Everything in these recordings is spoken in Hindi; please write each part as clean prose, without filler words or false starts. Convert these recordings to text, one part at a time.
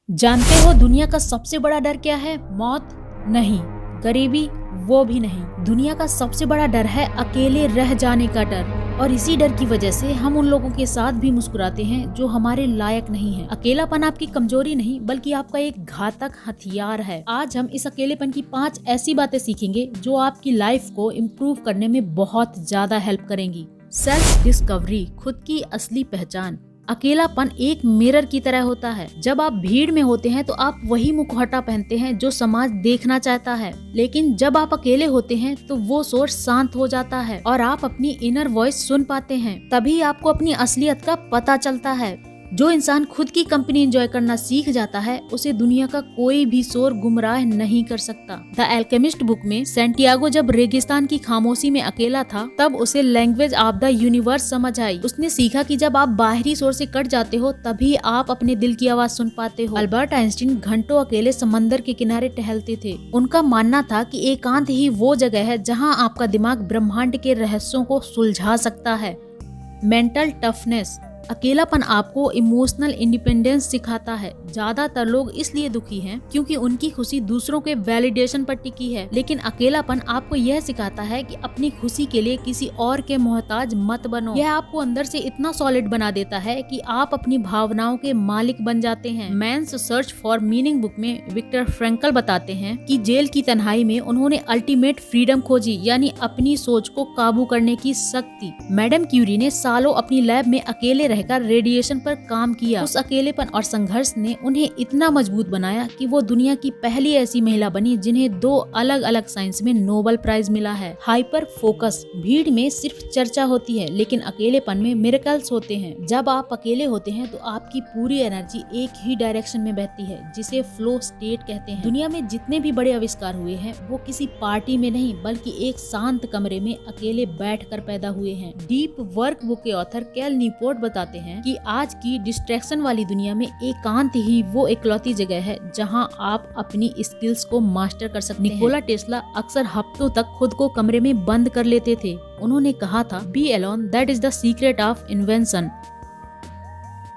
जानते हो दुनिया का सबसे बड़ा डर क्या है? मौत नहीं, गरीबी वो भी नहीं। दुनिया का सबसे बड़ा डर है अकेले रह जाने का डर। और इसी डर की वजह से हम उन लोगों के साथ भी मुस्कुराते हैं जो हमारे लायक नहीं है। अकेलापन आपकी कमजोरी नहीं बल्कि आपका एक घातक हथियार है। आज हम इस अकेलेपन की 5 ऐसी बातें सीखेंगे जो आपकी लाइफ को इम्प्रूव करने में बहुत ज्यादा हेल्प करेंगी। सेल्फ डिस्कवरी, खुद की असली पहचान। अकेलापन एक मिरर की तरह होता है। जब आप भीड़ में होते हैं तो आप वही मुखौटा पहनते हैं जो समाज देखना चाहता है, लेकिन जब आप अकेले होते हैं तो वो सोच शांत हो जाता है और आप अपनी इनर वॉइस सुन पाते हैं। तभी आपको अपनी असलियत का पता चलता है। जो इंसान खुद की कंपनी एंजॉय करना सीख जाता है उसे दुनिया का कोई भी शोर गुमराह नहीं कर सकता। द एल्केमिस्ट बुक में सैंटियागो जब रेगिस्तान की खामोशी में अकेला था तब उसे लैंग्वेज ऑफ द यूनिवर्स समझ आई। उसने सीखा कि जब आप बाहरी शोर से कट जाते हो तभी आप अपने दिल की आवाज सुन पाते हो। अल्बर्ट आइंस्टीन घंटों अकेले समंदर के किनारे टहलते थे। उनका मानना था कि एकांत ही वो जगह है जहाँ आपका दिमाग ब्रह्मांड के रहस्यों को सुलझा सकता है। मेंटल टफनेस, अकेलापन आपको इमोशनल इंडिपेंडेंस सिखाता है। ज्यादातर लोग इसलिए दुखी हैं क्योंकि उनकी खुशी दूसरों के वैलिडेशन पर टिकी है, लेकिन अकेलापन आपको यह सिखाता है कि अपनी खुशी के लिए किसी और के मोहताज मत बनो। यह आपको अंदर से इतना सॉलिड बना देता है कि आप अपनी भावनाओं के मालिक बन जाते हैं। Man's search for meaning book में विक्टर फ्रैंकल बताते हैं कि जेल की तन्हाई में उन्होंने अल्टीमेट फ्रीडम खोजी, यानी अपनी सोच को काबू करने की शक्ति। मैडम क्यूरी ने सालों अपनी लैब में अकेले रहकर रेडिएशन पर काम किया। उस अकेलेपन और संघर्ष ने उन्हें इतना मजबूत बनाया कि वो दुनिया की पहली ऐसी महिला बनी जिन्हें 2 अलग अलग साइंस में नोबेल प्राइज मिला है। हाइपर फोकस, भीड़ में सिर्फ चर्चा होती है लेकिन अकेलेपन में मिरेकल्स होते हैं। जब आप अकेले होते हैं तो आपकी पूरी एनर्जी एक ही डायरेक्शन में बहती है, जिसे फ्लो स्टेट कहते हैं। दुनिया में जितने भी बड़े आविष्कार हुए हैं वो किसी पार्टी में नहीं बल्कि एक शांत कमरे में अकेले बैठकर पैदा हुए हैं। डीप वर्क बुक के ऑथर कैल न्यूपोर्ट बताते हैं कि आज की डिस्ट्रैक्शन वाली दुनिया में एकांत ही वो इकलौती जगह है जहां आप अपनी स्किल्स को मास्टर कर सकते हैं। निकोला टेस्ला अक्सर हफ्तों तक खुद को कमरे में बंद कर लेते थे। उन्होंने कहा था, be alone that is the secret of invention.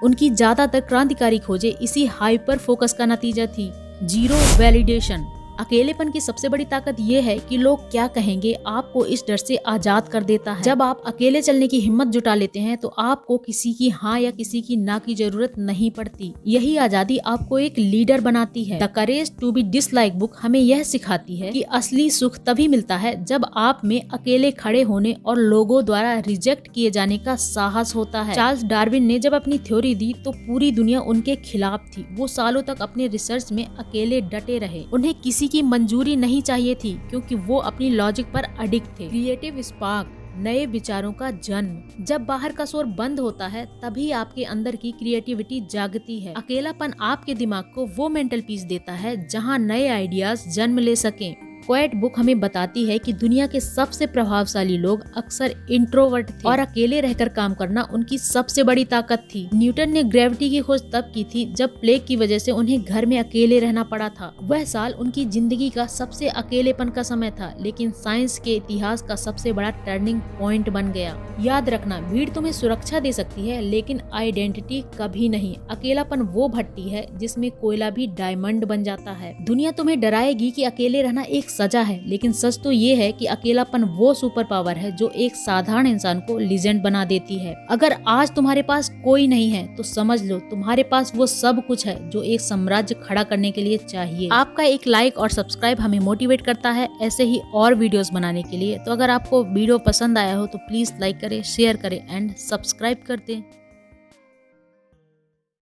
उनकी ज्यादातर क्रांतिकारी खोजें इसी हाइपर फोकस का नतीजा थी। जीरो वैलिडेशन, अकेलेपन की सबसे बड़ी ताकत ये है कि लोग क्या कहेंगे आपको इस डर से आजाद कर देता है। जब आप अकेले चलने की हिम्मत जुटा लेते हैं तो आपको किसी की हाँ या किसी की ना की जरूरत नहीं पड़ती। यही आजादी आपको एक लीडर बनाती है। The courage to be dislike book हमें यह सिखाती है कि असली सुख तभी मिलता है जब आप में अकेले खड़े होने और लोगों द्वारा रिजेक्ट किए जाने का साहस होता है। चार्ल्स डार्विन ने जब अपनी थ्योरी दी तो पूरी दुनिया उनके खिलाफ थी। वो सालों तक अपने रिसर्च में अकेले डटे रहे। उन्हें किसी की मंजूरी नहीं चाहिए थी क्योंकि वो अपनी लॉजिक पर अडिक्ट थे। क्रिएटिव स्पार्क, नए विचारों का जन्म, जब बाहर का शोर बंद होता है तभी आपके अंदर की क्रिएटिविटी जागती है। अकेलापन आपके दिमाग को वो मेंटल पीस देता है जहां नए आइडियाज जन्म ले सकें। क्वाइट बुक हमें बताती है कि दुनिया के सबसे प्रभावशाली लोग अक्सर इंट्रोवर्ट थे और अकेले रहकर काम करना उनकी सबसे बड़ी ताकत थी। न्यूटन ने ग्रेविटी की खोज तब की थी जब प्लेग की वजह से उन्हें घर में अकेले रहना पड़ा था। वह साल उनकी जिंदगी का सबसे अकेलेपन का समय था, लेकिन साइंस के इतिहास का सबसे बड़ा टर्निंग पॉइंट बन गया। याद रखना, भीड़ तुम्हें सुरक्षा दे सकती है लेकिन आइडेंटिटी कभी नहीं। अकेलापन वो भट्टी है जिसमें कोयला भी डायमंड बन जाता है। दुनिया तुम्हें डराएगी कि अकेले रहना एक सजा है, लेकिन सच तो ये है कि अकेलापन वो सुपर पावर है जो एक साधारण इंसान को लीजेंड बना देती है। अगर आज तुम्हारे पास कोई नहीं है तो समझ लो तुम्हारे पास वो सब कुछ है जो एक साम्राज्य खड़ा करने के लिए चाहिए। आपका एक लाइक और सब्सक्राइब हमें मोटिवेट करता है ऐसे ही और वीडियोस बनाने के लिए। तो अगर आपको वीडियो पसंद आया हो तो प्लीज लाइक करें, शेयर करें एंड सब्सक्राइब कर दें।